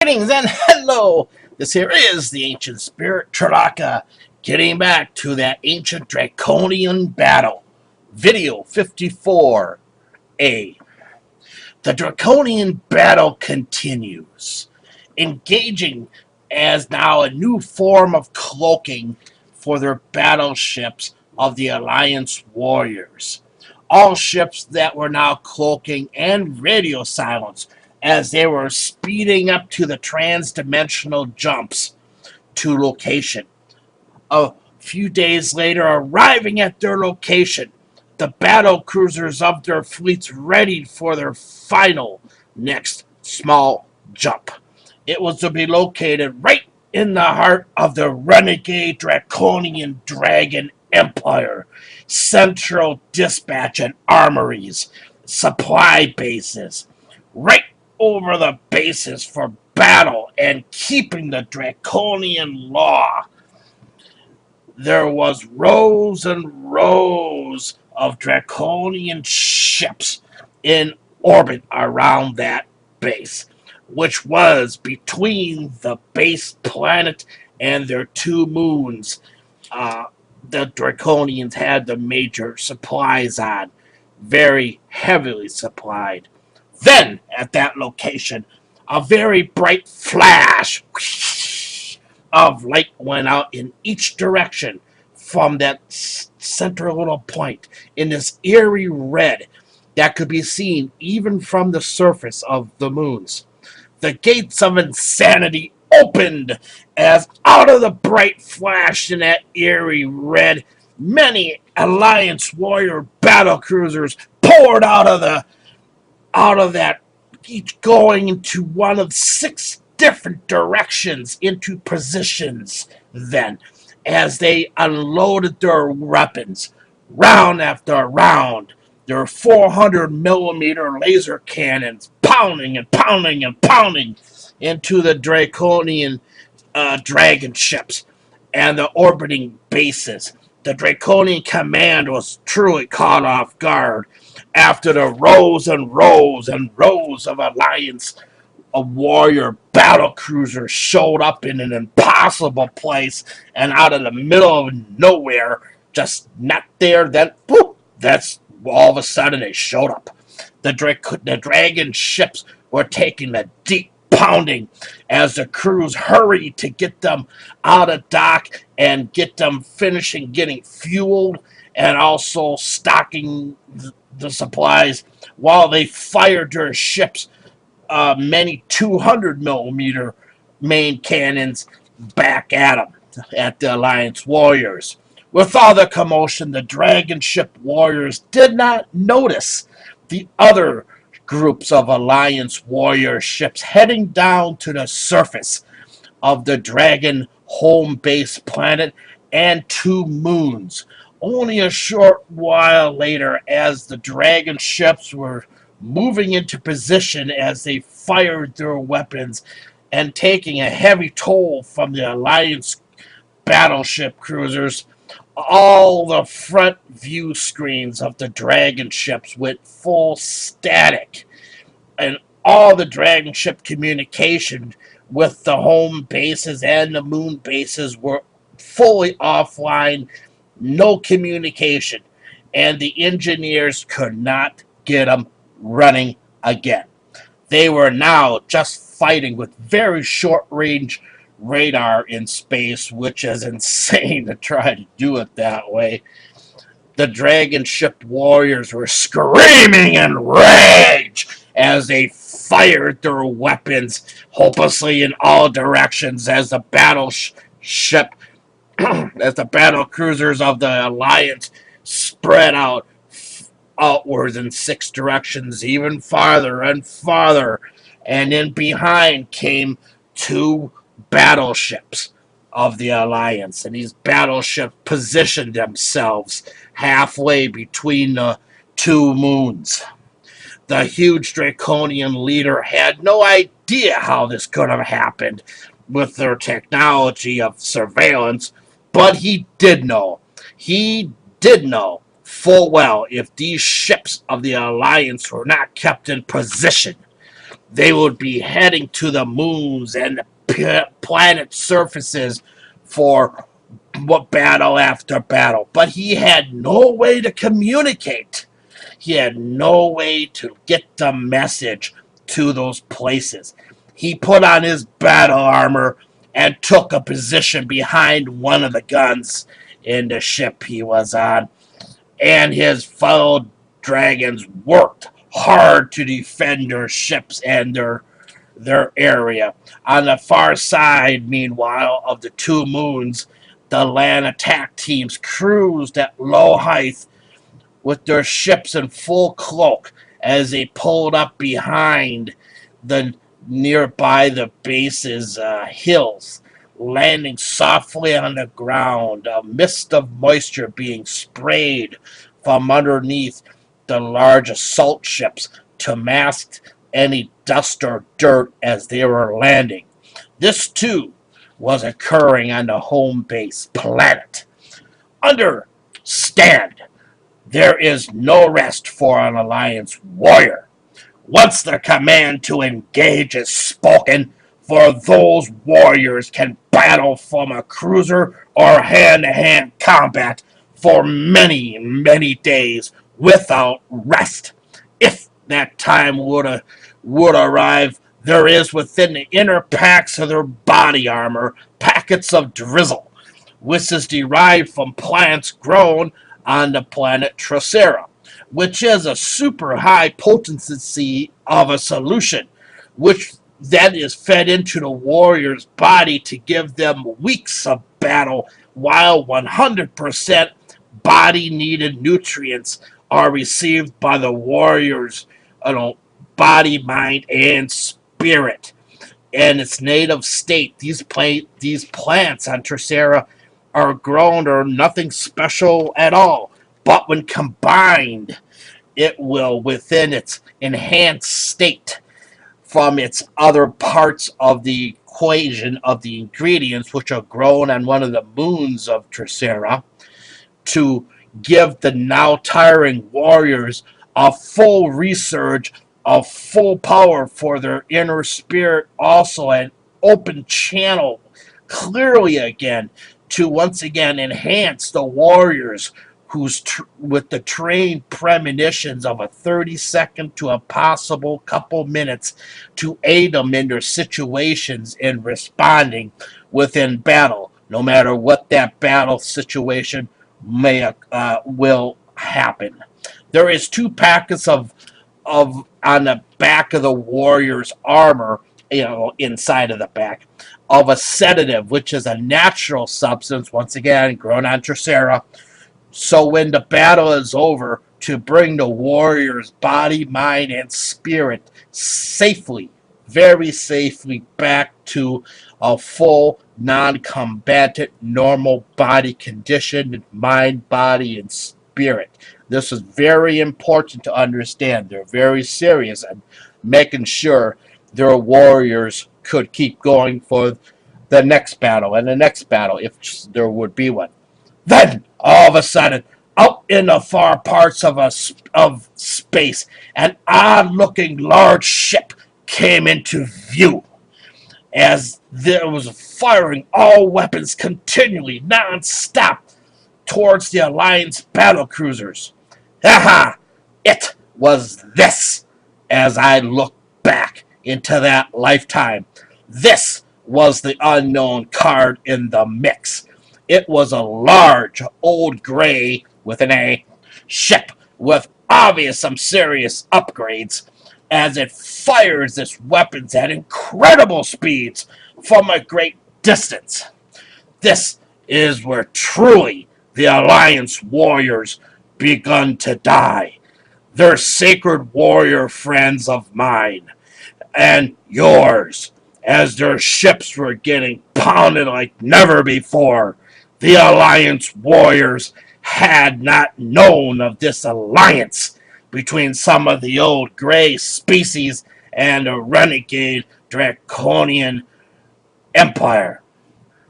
Greetings and hello! This here is the ancient spirit Tralaka, getting back to that ancient draconian battle. Video 54a. The draconian battle continues, engaging as now a new form of cloaking for their battleships of the Alliance warriors. All ships that were now cloaking and radio silence as they were speeding up to the trans-dimensional jumps to location. A few days later, arriving at their location, the battle cruisers of their fleets readied for their final next small jump. It was to be located right in the heart of the renegade draconian dragon empire, central dispatch and armories, supply bases, right over the bases for battle and keeping the draconian law. There was rows and rows of draconian ships in orbit around that base, which was between the base planet and their two moons. The draconians had the major supplies on, very heavily supplied. Then, at that location, a very bright flash of light went out in each direction from that center little point in this eerie red that could be seen even from the surface of the moons. The gates of insanity opened as out of the bright flash in that eerie red, many Alliance warrior battle cruisers poured out of that, each going into one of 6 different directions into positions then, as they unloaded their weapons, round after round, their 400mm laser cannons pounding and pounding and pounding into the draconian dragon ships and the orbiting bases. The draconian command was truly caught off guard after the rows and rows and rows of Alliance warrior battle cruisers showed up in an impossible place and out of the middle of nowhere, just not there, then boop, that's all of a sudden they showed up. The dragon ships were taking a deep pounding as the crews hurried to get them out of dock and get them finishing getting fueled and also stocking the supplies while they fired their ships many 200mm main cannons back at them, at the Alliance warriors. With all the commotion, the dragon ship warriors did not notice the other groups of Alliance warrior ships heading down to the surface of the dragon home base planet and 2 moons. Only a short while later, as the dragon ships were moving into position as they fired their weapons and taking a heavy toll from the Alliance battleship cruisers, all the front view screens of the dragon ships went full static, and all the dragon ship communication with the home bases and the moon bases were fully offline, no communication, and the engineers could not get them running again. They were now just fighting with very short-range radar in space, which is insane to try to do it that way. The dragon ship warriors were screaming in rage as they fired their weapons hopelessly in all directions as the battleship as the battle cruisers of the Alliance spread out outwards in 6 directions, even farther and farther, and in behind came 2 battleships of the Alliance, and these battleships positioned themselves halfway between the 2 moons. The huge draconian leader had no idea how this could have happened with their technology of surveillance, but he did know. He did know full well if these ships of the Alliance were not kept in position, they would be heading to the moons and the planet surfaces for battle after battle. But he had no way to communicate. He had no way to get the message to those places. He put on his battle armor and took a position behind one of the guns in the ship he was on. And his fellow dragons worked hard to defend their ships and their area. On the far side, meanwhile, of the two moons, the land attack teams cruised at low height with their ships in full cloak as they pulled up behind the nearby the base's hills, landing softly on the ground, a mist of moisture being sprayed from underneath the large assault ships to mask any dust or dirt as they were landing. This, too, was occurring on the home base planet. Understand, there is no rest for an Alliance warrior. Once the command to engage is spoken, for those warriors can battle from a cruiser or hand-to-hand combat for many, many days without rest. If that time would arrive, there is within the inner packs of their body armor packets of drizzle, which is derived from plants grown on the planet Tralaka, which is a super high potency of a solution, which then is fed into the warrior's body to give them weeks of battle, while 100% body needed nutrients are received by the warrior's body, mind, and spirit. In its native state, these plants on Tralaka are grown or nothing special at all. But when combined, it will, within its enhanced state, from its other parts of the equation of the ingredients which are grown on one of the moons of Tralaka, to give the now tiring warriors a full resurge of full power for their inner spirit, also an open channel clearly again to once again enhance the warriors with the trained premonitions of a 30-second to a possible couple minutes to aid them in their situations in responding within battle, no matter what that battle situation will happen. There is two packets of on the back of the warrior's armor, inside of the back, of a sedative, which is a natural substance, once again, grown on Tralaka. So when the battle is over, to bring the warrior's body, mind, and spirit safely, very safely, back to a full, non-combatant, normal body condition, mind, body, and spirit. This is very important to understand. They're very serious and making sure their warriors could keep going for the next battle and the next battle, if there would be one. Then, all of a sudden, out in the far parts of space, an odd-looking large ship came into view as there was firing all weapons continually, non-stop, towards the Alliance battle cruisers. Haha! It was this, as I look back into that lifetime. This was the unknown card in the mix. It was a large, old gray, with an A, ship with some serious upgrades, as it fires its weapons at incredible speeds from a great distance. This is where truly the Alliance warriors begun to die. They're sacred warrior friends of mine and yours, as their ships were getting pounded like never before. The Alliance warriors had not known of this alliance between some of the old gray species and a renegade draconian empire.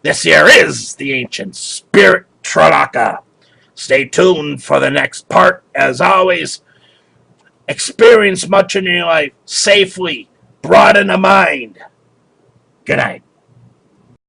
This here is the ancient spirit Tralaka. Stay tuned for the next part. As always, experience much in your life safely, broaden the mind. Good night.